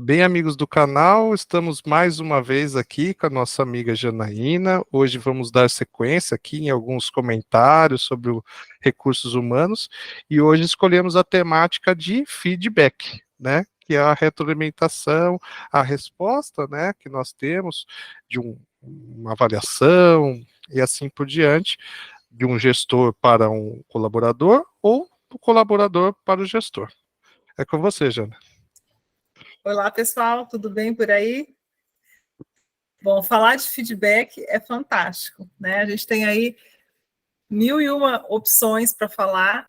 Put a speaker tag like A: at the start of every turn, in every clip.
A: Bem, amigos do canal, estamos mais uma vez aqui com a nossa amiga Janaína. Hoje vamos dar sequência aqui em alguns comentários sobre o recursos humanos e hoje escolhemos a temática de feedback, né? Que é a retroalimentação, a resposta, né, que nós temos de uma avaliação e assim por diante, de um gestor para um colaborador ou do colaborador para o gestor. É com você, Jana.
B: Olá, pessoal, tudo bem por aí? Bom, falar de feedback é fantástico, né? A gente tem aí 1001 opções para falar,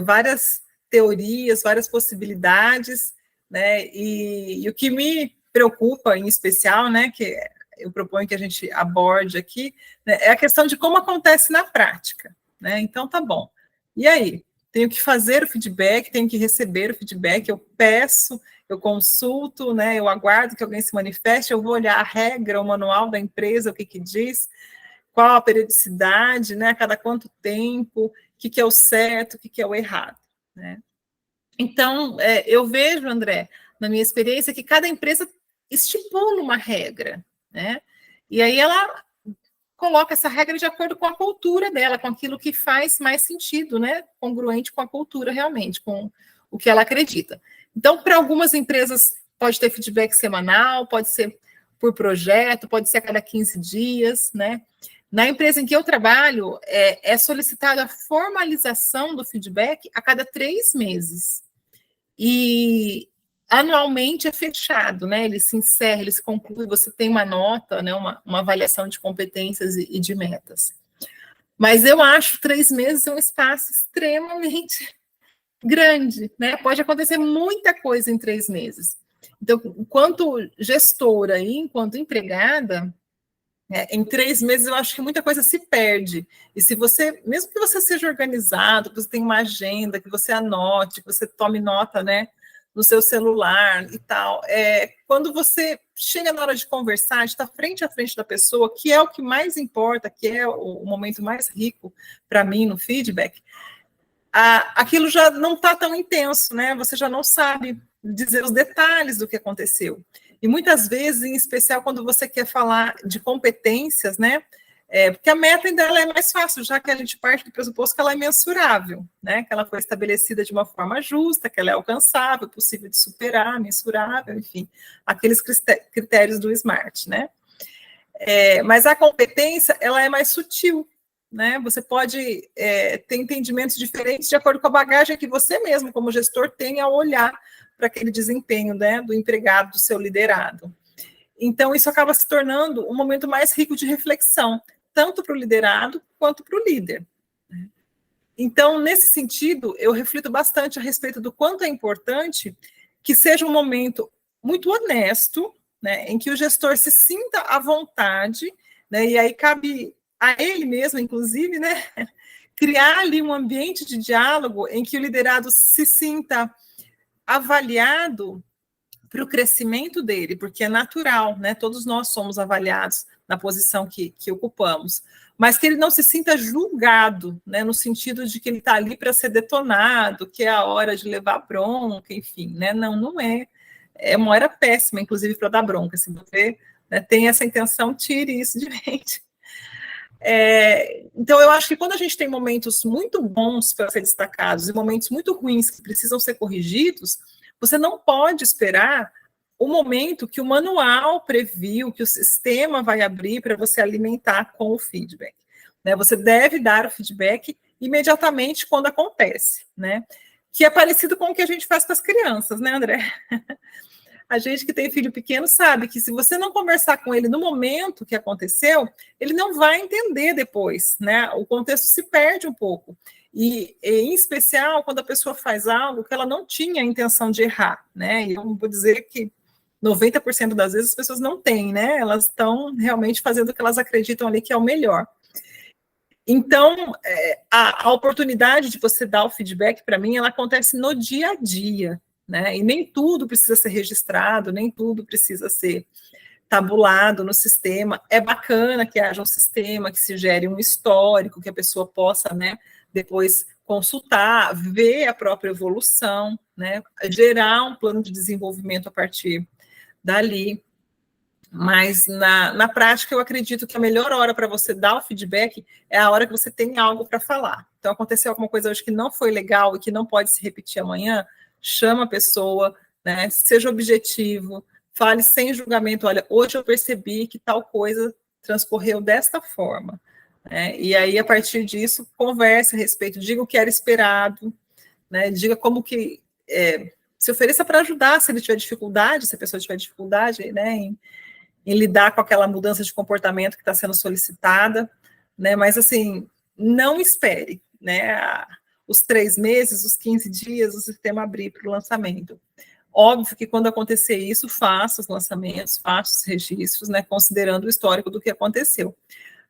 B: várias teorias, várias possibilidades, né? E o que me preocupa em especial, né, que eu proponho que a gente aborde aqui, né, é a questão de como acontece na prática, né? Então, tá bom. E aí? Tenho que fazer o feedback, tenho que receber o feedback, eu peço, eu consulto, né, eu aguardo que alguém se manifeste, eu vou olhar a regra, o manual da empresa, o que diz, qual a periodicidade, né, a cada quanto tempo, o que é o certo, o que é o errado, né? Então, eu vejo, André, na minha experiência, que cada empresa estipula uma regra, né? E aí ela coloca essa regra de acordo com a cultura dela, com aquilo que faz mais sentido, né? Congruente com a cultura realmente, com o que ela acredita. Então, para algumas empresas, pode ter feedback semanal, pode ser por projeto, pode ser a cada 15 dias, né? Na empresa em que eu trabalho, é solicitada a formalização do feedback a cada 3 meses. E anualmente é fechado, né? Ele se encerra, ele se conclui, você tem uma nota, né? Uma avaliação de competências e de metas. Mas eu acho 3 meses um espaço extremamente grande, né? Pode acontecer muita coisa em 3 meses. Então, enquanto gestora e enquanto empregada, em 3 meses eu acho que muita coisa se perde. E se você, mesmo que você seja organizado, que você tenha uma agenda, que você anote, que você tome nota, né, no seu celular e tal, quando você chega na hora de conversar, de estar frente a frente da pessoa, que é o que mais importa, que é o momento mais rico para mim no feedback, aquilo já não está tão intenso, né? Você já não sabe dizer os detalhes do que aconteceu. E muitas vezes, em especial quando você quer falar de competências, né? Porque a meta dela é mais fácil, já que a gente parte do pressuposto que ela é mensurável, né? Que ela foi estabelecida de uma forma justa, que ela é alcançável, possível de superar, mensurável, enfim, aqueles critérios do SMART, né? Mas a competência, ela é mais sutil, né? Você pode ter entendimentos diferentes de acordo com a bagagem que você mesmo, como gestor, tem ao olhar para aquele desempenho, né, do empregado, do seu liderado. Então, isso acaba se tornando um momento mais rico de reflexão, tanto para o liderado quanto para o líder. Então, nesse sentido, eu reflito bastante a respeito do quanto é importante que seja um momento muito honesto, né, em que o gestor se sinta à vontade, né, e aí cabe a ele mesmo, inclusive, né, criar ali um ambiente de diálogo em que o liderado se sinta avaliado para o crescimento dele, porque é natural, né? Todos nós somos avaliados na posição que ocupamos, mas que ele não se sinta julgado, né? No sentido de que ele está ali para ser detonado, que é a hora de levar bronca, enfim, né? Não é. É uma hora péssima, inclusive, para dar bronca. Se você, né, tem essa intenção, tire isso de mente. Então, eu acho que quando a gente tem momentos muito bons para ser destacados e momentos muito ruins que precisam ser corrigidos, você não pode esperar o momento que o manual previu, que o sistema vai abrir para você alimentar com o feedback, né? Você deve dar o feedback imediatamente quando acontece, né? Que é parecido com o que a gente faz com as crianças, né, André? A gente que tem filho pequeno sabe que se você não conversar com ele no momento que aconteceu, ele não vai entender depois, né? O contexto se perde um pouco. E em especial, quando a pessoa faz algo que ela não tinha a intenção de errar, né? E eu vou dizer que 90% das vezes as pessoas não têm, né? Elas estão realmente fazendo o que elas acreditam ali que é o melhor. Então, a oportunidade de você dar o feedback, para mim, ela acontece no dia a dia, né? E nem tudo precisa ser registrado, nem tudo precisa ser tabulado no sistema. É bacana que haja um sistema, que se gere um histórico, que a pessoa possa, né, depois consultar, ver a própria evolução, né, gerar um plano de desenvolvimento a partir dali. Mas, na prática, eu acredito que a melhor hora para você dar o feedback é a hora que você tem algo para falar. Então, aconteceu alguma coisa hoje que não foi legal e que não pode se repetir amanhã, chama a pessoa, né, seja objetivo, fale sem julgamento, olha, hoje eu percebi que tal coisa transcorreu desta forma. Né, e aí, a partir disso, converse a respeito, diga o que era esperado, né, diga como que... se ofereça para ajudar, se ele tiver dificuldade, se a pessoa tiver dificuldade, né, em lidar com aquela mudança de comportamento que está sendo solicitada, né? Mas, assim, não espere, né? Os 3 meses, os 15 dias, o sistema abrir para o lançamento. Óbvio que quando acontecer isso, faça os lançamentos, faça os registros, né? Considerando o histórico do que aconteceu.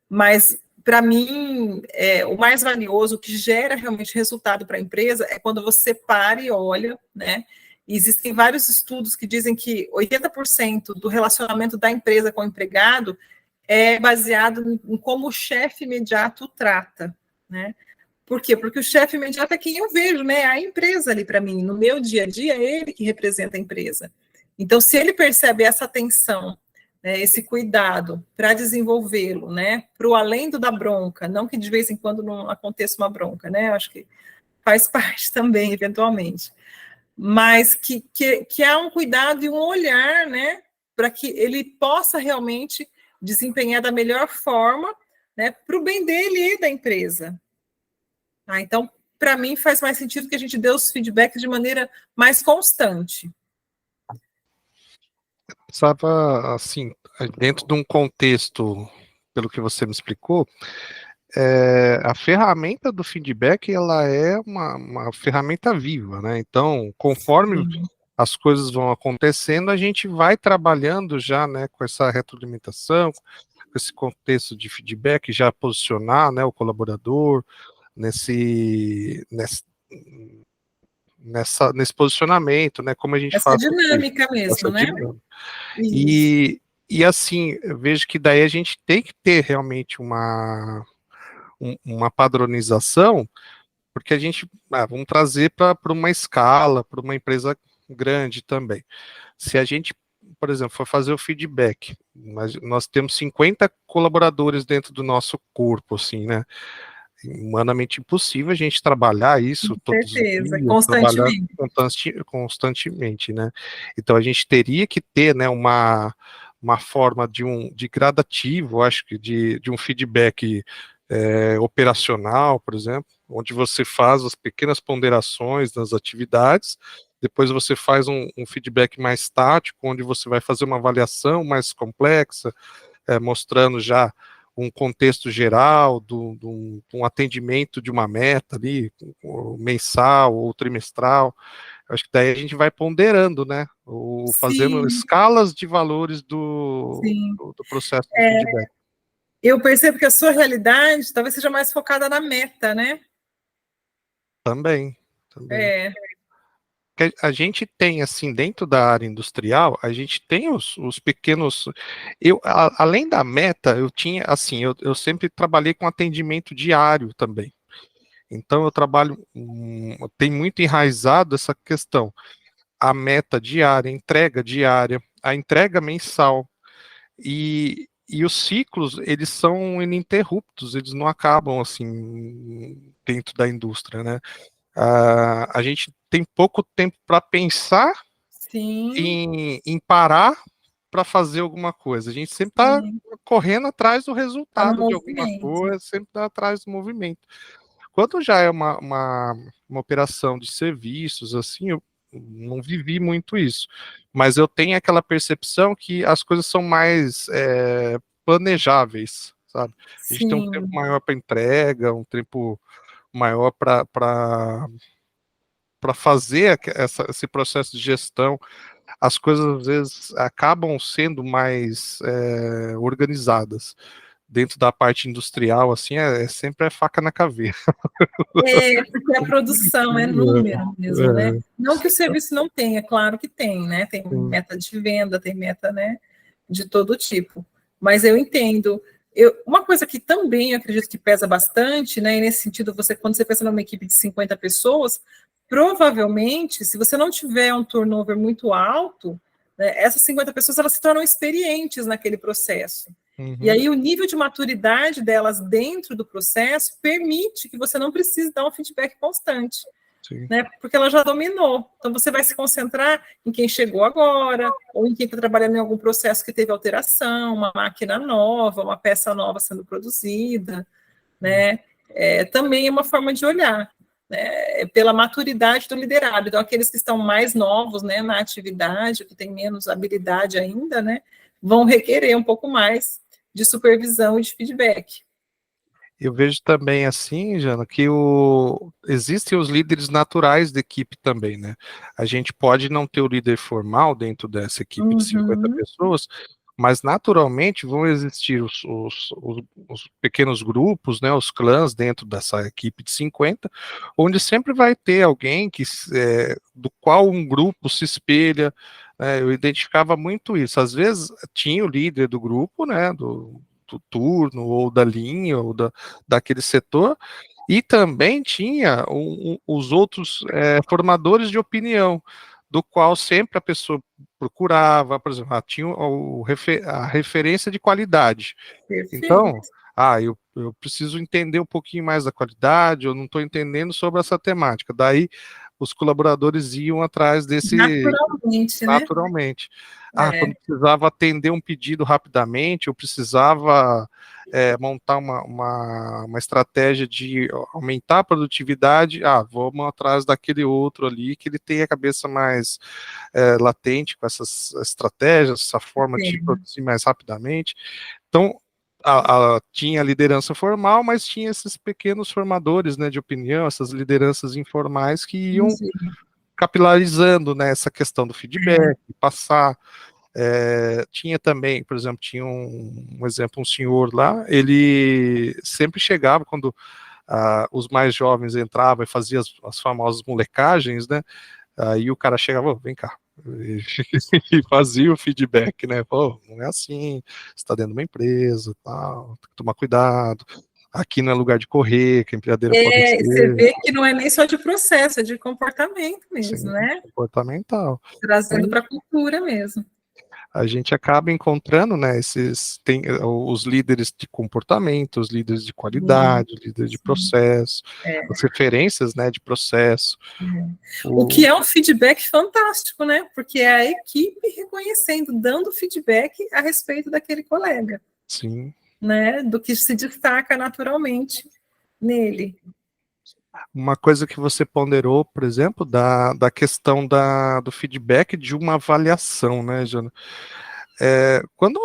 B: Mas, para mim, o mais valioso, o que gera realmente resultado para a empresa, é quando você para e olha, né? Existem vários estudos que dizem que 80% do relacionamento da empresa com o empregado é baseado em como o chefe imediato trata, né? Por quê? Porque o chefe imediato é quem eu vejo, né? A empresa ali para mim, no meu dia a dia, é ele que representa a empresa. Então, se ele percebe essa atenção, né, esse cuidado para desenvolvê-lo, né? Para o além do da bronca, não que de vez em quando não aconteça uma bronca, né? Eu acho que faz parte também, eventualmente. Mas que há um cuidado e um olhar, né, para que ele possa realmente desempenhar da melhor forma, né, para o bem dele e da empresa. Então, para mim, faz mais sentido que a gente dê os feedbacks de maneira mais constante.
A: Estava, assim, dentro de um contexto, pelo que você me explicou, a ferramenta do feedback, ela é uma ferramenta viva, né? Então, conforme as coisas vão acontecendo, a gente vai trabalhando já, né, com essa retroalimentação, com esse contexto de feedback, já posicionar, né, o colaborador nesse posicionamento, né, como a gente
B: Essa
A: faz
B: dinâmica mesmo,
A: essa
B: né?
A: dinâmica.
B: Isso.
A: E assim, eu vejo que daí a gente tem que ter realmente uma padronização, porque a gente vamos trazer para uma escala, para uma empresa grande também. Se a gente, por exemplo, for fazer o feedback, nós temos 50 colaboradores dentro do nosso corpo, assim, né? Humanamente impossível a gente trabalhar isso
B: Com
A: todos os
B: certeza,
A: dias, trabalhar
B: constantemente.
A: constantemente, né? Então a gente teria que ter, né, uma forma de gradativo, acho que de um feedback operacional, por exemplo, onde você faz as pequenas ponderações das atividades, depois você faz um feedback mais tático, onde você vai fazer uma avaliação mais complexa, mostrando já um contexto geral do um atendimento de uma meta ali, mensal ou trimestral. Acho que daí a gente vai ponderando, né? Fazendo
B: Sim,
A: escalas de valores
B: sim.
A: do processo de feedback.
B: Eu percebo que a sua realidade talvez seja mais focada na meta, né?
A: Também.
B: É.
A: Que a gente tem, assim, dentro da área industrial, a gente tem os pequenos. Além da meta, eu tinha, assim, eu sempre trabalhei com atendimento diário também. Então, eu trabalho, tem muito enraizado essa questão. A meta diária, a entrega diária, a entrega mensal. E os ciclos, eles são ininterruptos, eles não acabam, assim, dentro da indústria, né? A gente tem pouco tempo para pensar
B: Sim,
A: em parar para fazer alguma coisa. A gente sempre está
B: sim.
A: correndo atrás do
B: Está no
A: resultado de alguma
B: movimento.
A: coisa, sempre está atrás do movimento. Quando já é uma operação de serviços, assim, eu não vivi muito isso. Mas eu tenho aquela percepção que as coisas são mais planejáveis, sabe? A gente tem um tempo
B: Sim,
A: maior para entrega, um tempo maior para fazer esse processo de gestão. As coisas às vezes acabam sendo mais organizadas. Dentro da parte industrial, assim, sempre faca na caveira.
B: porque a produção é número mesmo, né? Não que o serviço não tenha, claro que tem, né? Tem meta de venda, tem meta, né, de todo tipo. Mas eu entendo. Uma coisa que também eu acredito que pesa bastante, né? E nesse sentido, quando você pensa numa equipe de 50 pessoas, provavelmente, se você não tiver um turnover muito alto, né? Essas 50 pessoas, elas se tornam experientes naquele processo.
A: Uhum.
B: E aí o nível de maturidade delas dentro do processo permite que você não precise dar um feedback constante, né? Porque ela já dominou. Então você vai se concentrar em quem chegou agora, ou em quem está trabalhando em algum processo que teve alteração, uma máquina nova, uma peça nova sendo produzida, né? Também é uma forma de olhar, né? Pela maturidade do liderado. Então aqueles que estão mais novos, né, na atividade, que têm menos habilidade ainda, né, vão requerer um pouco mais de supervisão e de feedback.
A: Eu vejo também assim, Jana, que existem os líderes naturais da equipe também, né? A gente pode não ter o líder formal dentro dessa equipe de 50 pessoas, mas naturalmente vão existir os pequenos grupos, né, os clãs dentro dessa equipe de 50, onde sempre vai ter alguém do qual um grupo se espelha. Eu identificava muito isso. Às vezes tinha o líder do grupo, né, do turno, ou da linha, ou daquele setor, e também tinha os outros formadores de opinião, do qual sempre a pessoa procurava, por exemplo, tinha a referência de qualidade.
B: Perfeito.
A: Então, eu preciso entender um pouquinho mais da qualidade, eu não estou entendendo sobre essa temática. Daí, os colaboradores iam atrás desse...
B: Naturalmente,
A: né? Quando precisava atender um pedido rapidamente, eu precisava montar uma estratégia de aumentar a produtividade, vamos atrás daquele outro ali, que ele tem a cabeça mais latente com essas estratégias, essa forma de produzir mais rapidamente. Então, tinha a liderança formal, mas tinha esses pequenos formadores, né, de opinião, essas lideranças informais que iam capilarizando, né, essa questão do feedback, passar. Tinha também, por exemplo, tinha um exemplo, um senhor lá, ele sempre chegava quando os mais jovens entravam e faziam as famosas molecagens, né, aí o cara chegava, vem cá, e fazia o feedback, né, pô, não é assim, você está dentro de uma empresa, tal, tem que tomar cuidado, aqui não é lugar de correr, que a empilhadeira pode ser.
B: Você vê que não é nem só de processo, é de comportamento mesmo,
A: Sim,
B: né?
A: comportamental.
B: Trazendo para a cultura mesmo.
A: A gente acaba encontrando, né, os líderes de comportamento, os líderes de qualidade, líderes de processo, as referências, né, de processo.
B: O que é um feedback fantástico, né? Porque é a equipe reconhecendo, dando feedback a respeito daquele colega.
A: Sim.
B: Né? Do que se destaca naturalmente nele.
A: Uma coisa que você ponderou, por exemplo, da questão do feedback de uma avaliação, né, Jana? Quando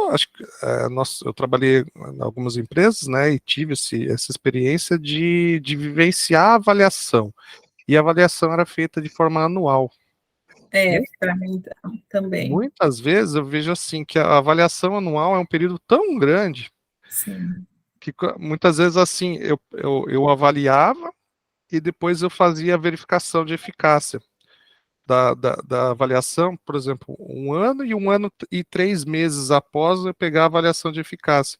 A: eu trabalhei em algumas empresas, né, e tive essa experiência de vivenciar a avaliação. E a avaliação era feita de forma anual.
B: Para mim também.
A: Muitas vezes eu vejo assim, que a avaliação anual é um período tão grande,
B: sim,
A: que muitas vezes assim, eu avaliava e depois eu fazia a verificação de eficácia da avaliação, por exemplo, 1 ano e 3 meses após eu pegar a avaliação de eficácia.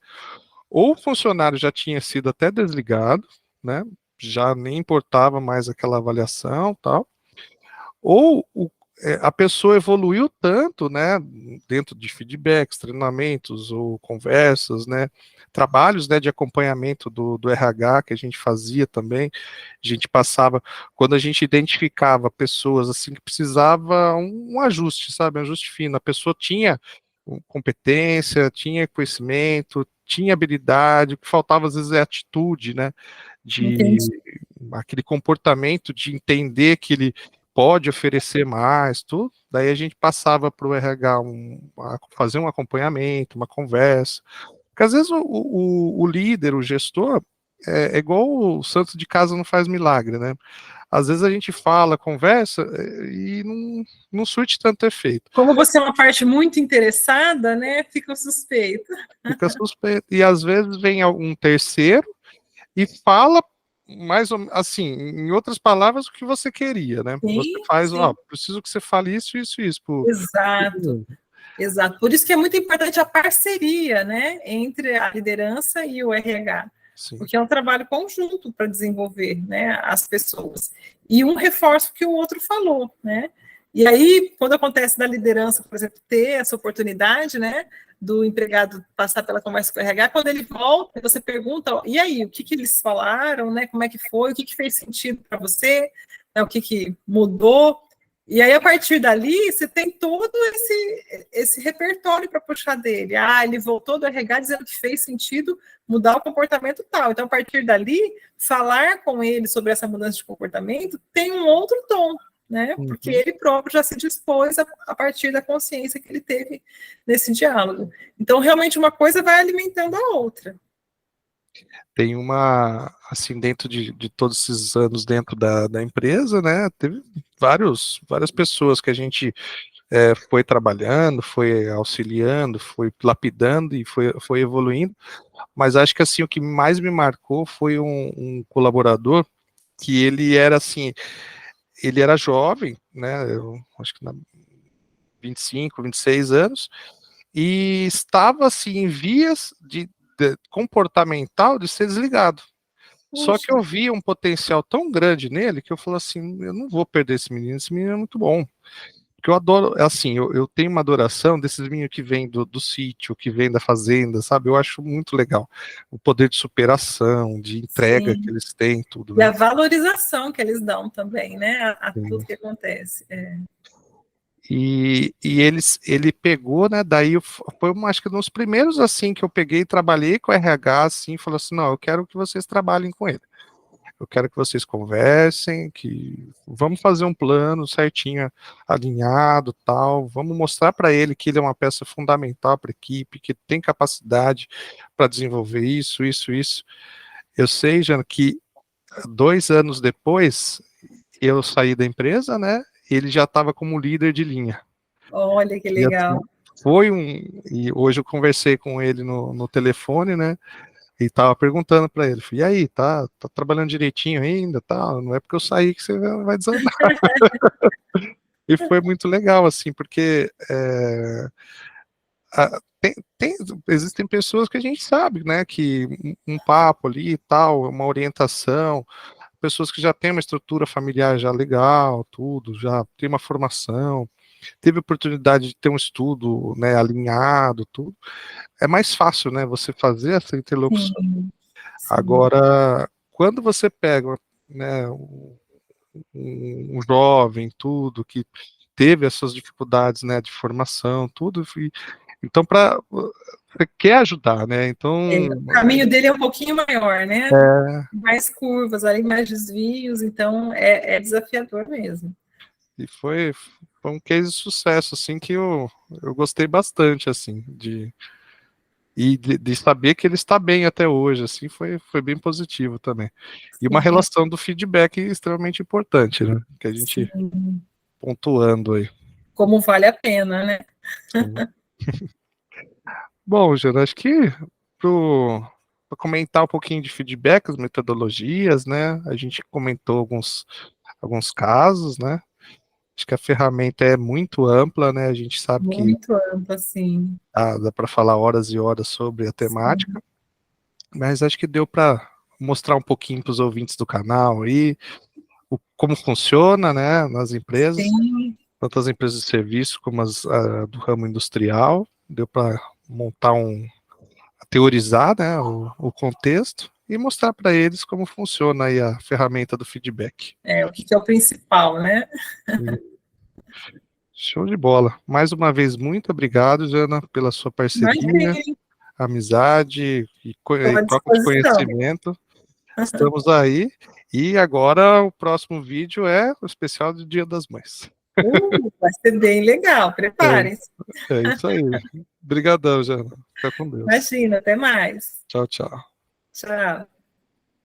A: Ou o funcionário já tinha sido até desligado, né? Já nem importava mais aquela avaliação, tal. Ou a pessoa evoluiu tanto, né, dentro de feedbacks, treinamentos ou conversas, né, trabalhos, né, de acompanhamento do RH que a gente fazia também, a gente passava, quando a gente identificava pessoas assim que precisava um ajuste, sabe, um ajuste fino, a pessoa tinha competência, tinha conhecimento, tinha habilidade, o que faltava às vezes é atitude, né, aquele comportamento de entender que ele pode oferecer mais, tudo, daí a gente passava para o RH fazer um acompanhamento, uma conversa, porque às vezes o líder, o gestor, é igual o santo de casa não faz milagre, né? Às vezes a gente fala, conversa e não surte tanto efeito.
B: Como você é uma parte muito interessada, né? Fica suspeito.
A: Fica suspeito. E às vezes vem um terceiro e fala mais ou assim, em outras palavras, o que você queria, né?
B: Sim,
A: você faz, preciso que você fale isso, isso, isso.
B: Exato. Exato. Por isso que é muito importante a parceria, né, entre a liderança e o RH. Sim. Porque é um trabalho conjunto para desenvolver, né, as pessoas. E um reforço que o outro falou, né? E aí, quando acontece da liderança, por exemplo, ter essa oportunidade, né, do empregado passar pela conversa com o RH, quando ele volta, você pergunta, ó, e aí, o que eles falaram, né, como é que foi, o que fez sentido para você, né, o que mudou, e aí, a partir dali, você tem todo esse repertório para puxar dele. Ah, ele voltou do RH dizendo que fez sentido mudar o comportamento tal. Então, a partir dali, falar com ele sobre essa mudança de comportamento tem um outro tom, né? Porque ele próprio já se dispôs a partir da consciência que ele teve nesse diálogo. Então, realmente, uma coisa vai alimentando a outra.
A: Tem uma, assim, dentro de todos esses anos dentro da empresa, né, teve várias pessoas que a gente foi trabalhando, foi auxiliando, foi lapidando e foi evoluindo, mas acho que, assim, o que mais me marcou foi um colaborador que ele era, assim, ele era jovem, né, eu acho que 25, 26 anos, e estava, assim, em vias de comportamental de ser desligado. Só que
B: Puxa,
A: eu via um potencial tão grande nele que eu falei assim, eu não vou perder esse menino é muito bom. Porque eu adoro, assim, eu tenho uma adoração desses meninos que vêm do sítio, que vêm da fazenda, sabe? Eu acho muito legal. O poder de superação, de entrega que
B: sim.
A: eles têm, tudo,
B: E
A: né?
B: a valorização que eles dão também, né, a tudo que acontece.
A: Ele pegou, né? Daí foi, acho que nos primeiros assim que eu peguei, trabalhei com o RH, assim, falou assim, não, eu quero que vocês trabalhem com ele. Eu quero que vocês conversem, que vamos fazer um plano certinho, alinhado, tal. Vamos mostrar para ele que ele é uma peça fundamental para a equipe, que tem capacidade para desenvolver isso, isso, isso. Eu sei, Jana, que 2 anos depois eu saí da empresa, né? Ele já estava como líder de linha.
B: Olha que
A: E assim,
B: legal.
A: e hoje eu conversei com ele no telefone, né? E tava perguntando para ele, e aí, tá trabalhando direitinho ainda, tá? Não é porque eu saí que você vai desandar. E foi muito legal, assim, porque existem pessoas que a gente sabe, né, que um papo ali e tal, uma orientação, pessoas que já têm uma estrutura familiar já legal, tudo, já tem uma formação, teve oportunidade de ter um estudo, né, alinhado, tudo. É mais fácil, né, você fazer essa interlocução.
B: Sim, sim,
A: Agora, quando você pega, né, um jovem, tudo, que teve as suas dificuldades, né, de formação, tudo, então você quer ajudar, né, então,
B: o caminho dele é um pouquinho maior, né?
A: é,
B: Mais curvas, ali mais desvios, então é desafiador mesmo.
A: e foi um case de sucesso, assim, que eu gostei bastante, assim, de saber que ele está bem até hoje, assim, foi bem positivo também. E uma
B: Sim,
A: relação do feedback extremamente importante, né, que a gente
B: sim.
A: pontuando aí.
B: Como vale a pena, né?
A: Sim. Bom, Jana, acho que para comentar um pouquinho de feedback, as metodologias, né? A gente comentou alguns casos, né? Acho que a ferramenta é muito ampla, né? A gente sabe que
B: Muito amplo, assim.
A: dá para falar horas e horas sobre a
B: Sim,
A: temática, mas acho que deu para mostrar um pouquinho para os ouvintes do canal aí como funciona, né? Nas empresas,
B: sim,
A: tanto as empresas de serviço como as do ramo industrial. Deu para montar teorizar, né, o contexto e mostrar para eles como funciona aí a ferramenta do feedback.
B: o que é o principal, né?
A: Show de bola. Mais uma vez, muito obrigado, Jana, pela sua parceria,
B: Imagine,
A: amizade
B: estou
A: e
B: à
A: troca de
B: disposição.
A: conhecimento. Estamos aí. E agora o próximo vídeo é o especial do Dia das Mães.
B: Vai ser bem legal, preparem-se.
A: É isso aí. Obrigadão, Jana. Fica com Deus.
B: Imagina, até mais.
A: Tchau, tchau.
B: Tchau.